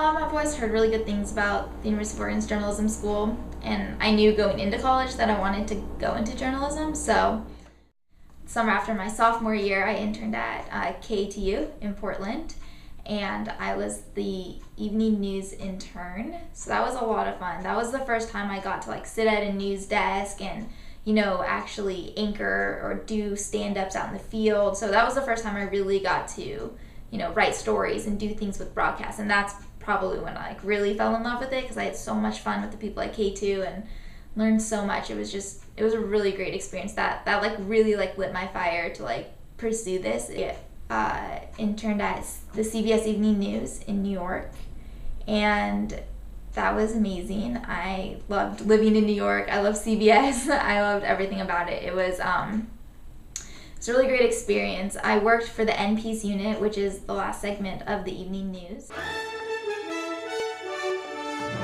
I've always heard really good things about the University of Oregon's journalism school, and I knew going into college that I wanted to go into journalism. So, summer after my sophomore year, I interned at KTU in Portland, and I was the evening news intern. So that was a lot of fun. That was the first time I got to sit at a news desk and actually anchor or do stand-ups out in the field. So that was the first time I really got to write stories and do things with broadcast, and that's probably when I really fell in love with it, because I had so much fun with the people at K2 and learned so much. It was a really great experience that really lit my fire to pursue this. I interned at the CBS Evening News in New York, and that was amazing. I loved living in New York. I loved CBS. I loved everything about it. It was it's a really great experience. I worked for the N-Piece unit, which is the last segment of the evening news.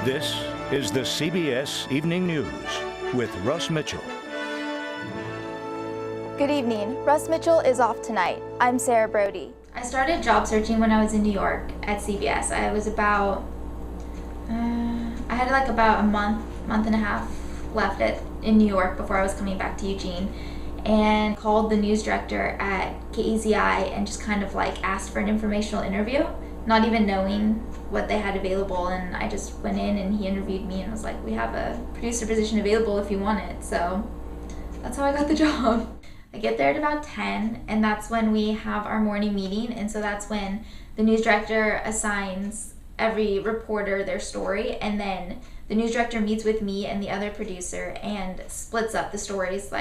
This is the CBS Evening News with Russ Mitchell. Good evening. Russ Mitchell is off tonight. I'm Sarah Brody. I started job searching when I was in New York at CBS. I was about, I had about a month and a half left in New York before I was coming back to Eugene, and called the news director at KEZI and just asked for an informational interview, not even knowing what they had available. And I just went in and he interviewed me and was like, we have a producer position available if you want it. So that's how I got the job. I get there at about 10, and that's when we have our morning meeting. And so that's when the news director assigns every reporter their story, and then the news director meets with me and the other producer and splits up the stories.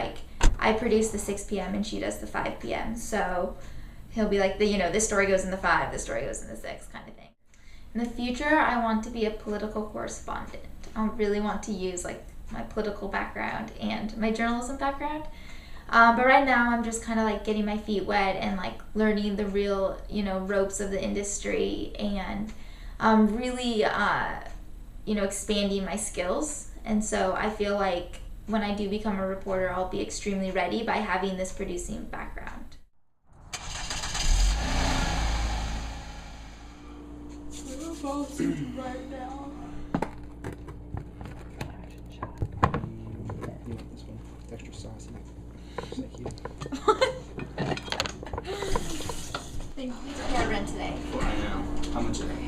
I produce the 6 p.m. and she does the 5 p.m. So he'll be like, this story goes in the 5, this story goes in the 6 kind of thing. In the future, I want to be a political correspondent. I really want to use my political background and my journalism background. But right now I'm just getting my feet wet and learning the real, ropes of the industry, and really, expanding my skills. And so I feel like when I do become a reporter, I'll be extremely ready by having this producing background. Right now. This one, extra saucy. Thank you. Thank you for our rent today. I know. How much is it?